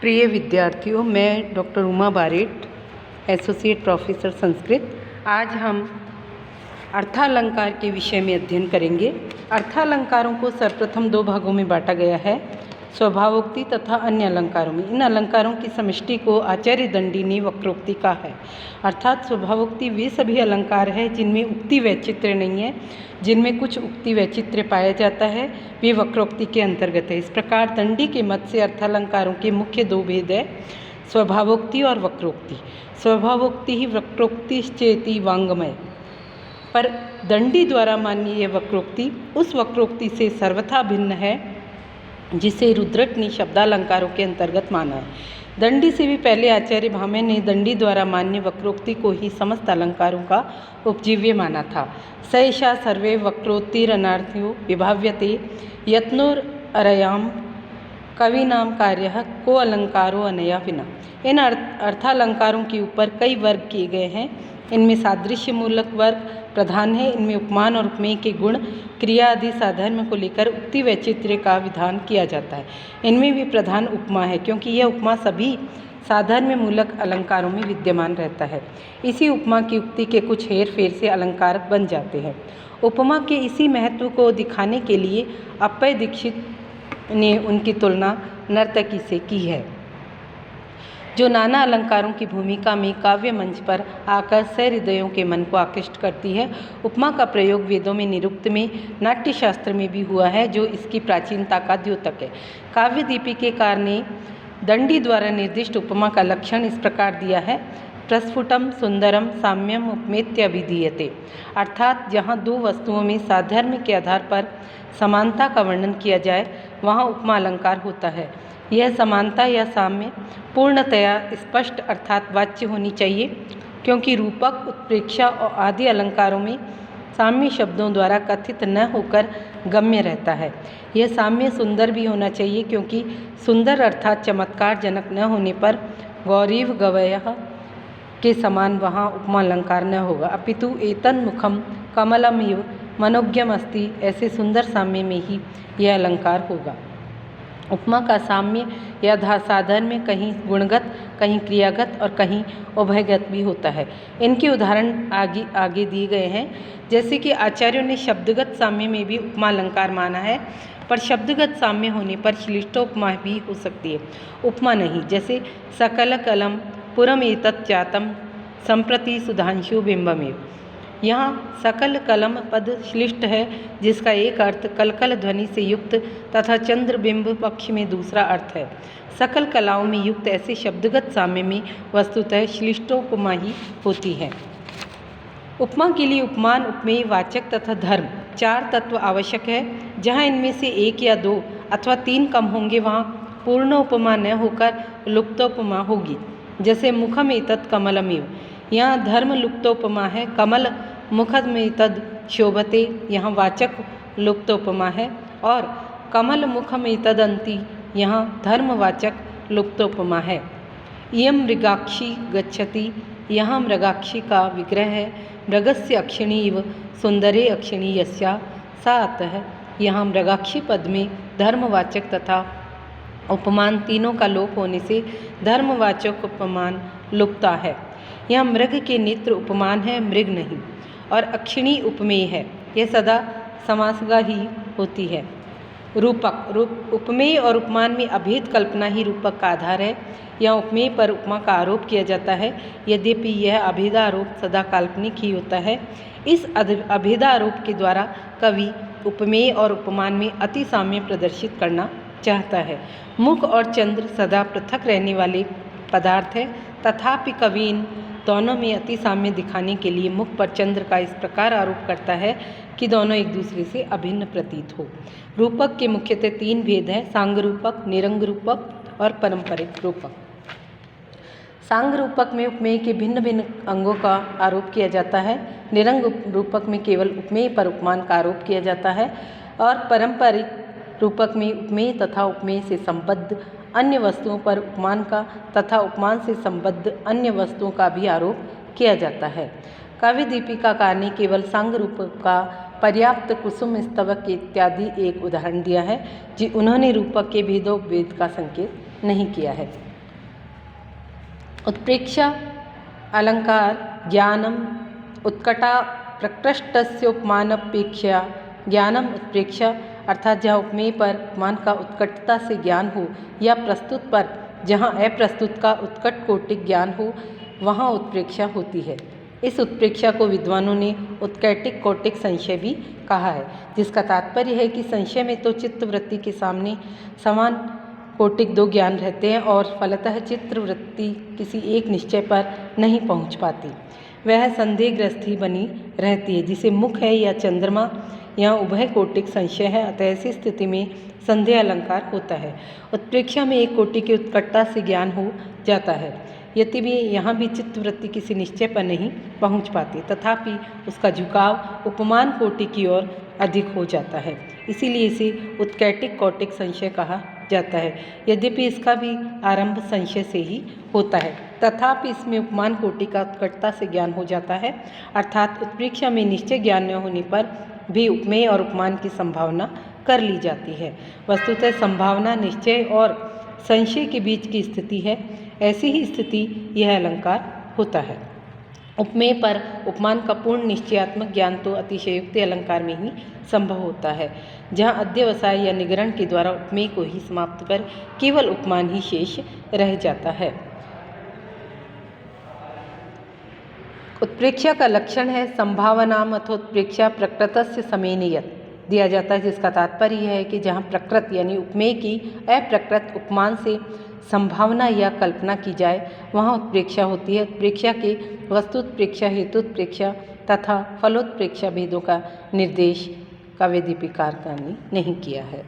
प्रिय विद्यार्थियों, मैं doctor Uma Barret, associate professor Sanskrit. आज हम अर्थालंकार के विषय में अध्ययन करेंगे। अर्थालंकारों को सर्वप्रथम दो भागों में बांटा गया है, स्वभावोक्ति तथा अन्य अलंकारों में। इन अलंकारों की समष्टि को आचार्य दंडी ने वक्रोक्ति कहा है। अर्थात स्वभावोक्ति वे सभी अलंकार है जिनमें उक्ति वैचित्र्य नहीं है। जिनमें कुछ उक्ति वैचित्र्य पाया जाता है वे वक्रोक्ति के अंतर्गत है। इस प्रकार दंडी के मत से अर्थालंकारों के मुख्य दो भेद है, स्वभावोक्ति और वक्रोक्ति। स्वभावोक्ति ही वक्रोक्ति चेति वांगमय, पर दंडी द्वारा मान्य यह वक्रोक्ति उस वक्रोक्ति से सर्वथा भिन्न है जिसे रुद्रट ने शब्दालंकारों के अंतर्गत माना है। दंडी से भी पहले आचार्य भामह ने दंडी द्वारा मान्य वक्रोक्ति को ही समस्त अलंकारों का उपजीव्य माना था। स एषा सर्वे वक्रोक्तिरनर्थो विभाव्यते यत्नोरयाम कवीनाम कार्यः को अलंकारो अनया विना। इन अर्थालंकारों के ऊपर कई वर्ग किए गए हैं। इनमें सादृश्य मूलक वर्ग प्रधान है। इनमें उपमान और उपमेय के गुण, क्रिया आदि साधर्म्य को लेकर उक्ति वैचित्र्य का विधान किया जाता है। इनमें भी प्रधान उपमा है, क्योंकि यह उपमा सभी साधर्म्य मूलक अलंकारों में विद्यमान रहता है। इसी उपमा की उक्ति के कुछ हेर फेर से अलंकार बन जाते हैं। उपमा के इसी महत्व को दिखाने के लिए अप्पय दीक्षित ने उनकी तुलना नर्तकी से की है, जो नाना अलंकारों की भूमिका में काव्य मंच पर आकर सहृदयों के मन को आकृष्ट करती है। उपमा का प्रयोग वेदों में, निरुक्त में, नाट्यशास्त्र में भी हुआ है, जो इसकी प्राचीनता का द्योतक है। काव्य दीपिकेकार ने दंडी द्वारा निर्दिष्ट उपमा का लक्षण इस प्रकार दिया है, प्रस्फुटम सुंदरम साम्यम उपमेत्य अभिधीयते। अर्थात जहाँ दो वस्तुओं में साधर्म्य के आधार पर समानता का वर्णन किया जाए वहाँ उपमा अलंकार होता है। यह समानता या साम्य पूर्णतया स्पष्ट अर्थात वाच्य होनी चाहिए, क्योंकि रूपक, उत्प्रेक्षा और आदि अलंकारों में साम्य शब्दों द्वारा कथित न होकर गम्य रहता है। यह साम्य सुंदर भी होना चाहिए, क्योंकि सुंदर अर्थात चमत्कार जनक न होने पर गौरीव गवयः के समान वहाँ उपमा अलंकार न होगा, अपितु एतन् मुखम कमलमिव मनोज्ञम अस्ति, ऐसे सुंदर साम्य में ही यह अलंकार होगा। उपमा का साम्य या साधर्म्य कहीं गुणगत, कहीं क्रियागत और कहीं उभयगत भी होता है। इनके उदाहरण आगे दिए गए हैं। जैसे कि आचार्यों ने शब्दगत साम्य में भी उपमा अलंकार माना है, पर शब्दगत साम्य होने पर श्लिष्टोपमा भी हो सकती है, उपमा नहीं। जैसे सकल कलम पुरम एतत् चातम संप्रति सुधांशु बिंबमेव। यहाँ सकल कलम पद श्लिष्ट है, जिसका एक अर्थ कलकल ध्वनि से युक्त तथा चंद्रबिंब पक्ष में दूसरा अर्थ है। सकल कलाओं में युक्त ऐसे शब्दगत साम्य में वस्तुतः श्लिष्टोपमा ही होती है। उपमा के लिए उपमान, उपमेय, वाचक तथा धर्म चार तत्व आवश्यक है। जहाँ इनमें से एक या दो अथवा तीन कम होंगे वहाँ पूर्ण उपमा न होकर लुप्तोपमा होगी। जैसे मुखम एतत् कमलमिव, यहाँ धर्म लुप्तोपमा है। कमल मुखमेतद् शोभते, यहाँ वाचक लुप्तोपमा है। और कमल मुखमेतदन्ति, यहाँ धर्मवाचक लुप्तोपमा है। इयं मृगाक्षी गच्छति, यहाँ मृगाक्षी का विग्रह है। मृगस्य अक्षिणी इव सुंदरे अक्षिणी यस्या सा, अतः यहाँ मृगाक्षी पद में धर्मवाचक तथा उपमान तीनों का लोप होने से धर्मवाचक उपमान लुप्ता है। यह मृग के नेत्र उपमान है, मृग नहीं। और अक्षिणी उपमेय है, यह सदा समासगा ही होती है। रूपक, उपमेय और उपमान में अभेद कल्पना ही रूपक का आधार है। यहाँ उपमेय पर उपमा का आरोप किया जाता है, यद्यपि यह अभेदारोप सदा काल्पनिक ही होता है। इस अभेदारोप के द्वारा कवि उपमेय और उपमान में अति साम्य प्रदर्शित करना चाहता है। मुख और चंद्र सदा पृथक रहने वाले पदार्थ है, तथापि कवि इन दोनों में अति साम्य दिखाने के लिए मुख पर चंद्र का इस प्रकार आरोप करता है कि दोनों एक दूसरे से अभिन्न प्रतीत हो। रूपक के मुख्यतः तीन भेद हैं, सांग रूपक, निरंग रूपक और पारंपरिक रूपक। सांग रूपक में उपमेय के भिन्न भिन्न अंगों का आरोप किया जाता है। निरंग रूपक में केवल उपमेय पर उपमान का आरोप किया जाता है। और पारंपरिक रूपक में उपमेय तथा उपमेय से संबद्ध अन्य वस्तुओं पर उपमान का तथा उपमान से संबद्ध अन्य वस्तुओं का भी आरोप किया जाता है। काव्य दीपिकाकार ने केवल सांग रूपक का पर्याप्त कुसुम स्तवक इत्यादि एक उदाहरण दिया है, जी उन्होंने रूपक के भेदोपभेद का संकेत नहीं किया है। उत्प्रेक्षा अलंकार ज्ञानम उत्कटा प्रकृष्टस्य उपमानपेक्षा ज्ञानम उत्प्रेक्षा अर्थात जहाँ उपमेय पर उपमान का उत्कटता से ज्ञान हो या प्रस्तुत पर जहाँ अप्रस्तुत का उत्कट कोटिक ज्ञान हो वहाँ उत्प्रेक्षा होती है। इस उत्प्रेक्षा को विद्वानों ने उत्कैटिक कोटिक संशय भी कहा है, जिसका तात्पर्य है कि संशय में तो चित्तवृत्ति के सामने समान कोटिक दो ज्ञान रहते हैं और फलतः चित्तवृत्ति किसी एक निश्चय पर नहीं पहुंच पाती। वह संदेहग्रस्त ही बनी रहती है, जिसे मुख है या चंद्रमा या उभय कोटिक संशय है। अतः ऐसी स्थिति में संदेह अलंकार होता है। उत्प्रेक्षा में एक कोटि की उत्कटता से ज्ञान हो जाता है, यदि भी यहाँ भी चित्तवृत्ति किसी निश्चय पर नहीं पहुँच पाती, तथापि उसका झुकाव उपमान कोटि की ओर अधिक हो जाता है, इसीलिए इसे उत्कैटिक कोटिक संशय कहा जाता है। यद्यपि इसका भी आरंभ संशय से ही होता है, तथापि इसमें उपमान कोटि का उत्कटता से ज्ञान हो जाता है, अर्थात उत्प्रेक्षा में निश्चय ज्ञान न होने पर भी उपमेय और उपमान की संभावना कर ली जाती है। वस्तुतः संभावना निश्चय और संशय के बीच की स्थिति है। ऐसी ही स्थिति यह अलंकार होता है। उपमेय पर उपमान का पूर्ण निश्चयात्मक ज्ञान तो अतिशयोक्ति अलंकार में ही संभव होता है, जहाँ अध्यवसाय या निगरण के द्वारा उपमेय को ही समाप्त कर केवल उपमान ही शेष रह जाता है। उत्प्रेक्षा का लक्षण है संभावनाम अथोत्प्रेक्षा प्रकृतस्य समेनयत दिया जाता है, जिसका तात्पर्य यह है कि जहाँ प्रकृत यानी उपमेय की अप्रकृत उपमान से संभावना या कल्पना की जाए वहाँ उत्प्रेक्षा होती है। उत्प्रेक्षा के वस्तुत्प्रेक्षा, हेतुत्प्रेक्षा तथा फलोत्प्रेक्षा भेदों का निर्देश काव्यदीपिका ने नहीं किया है।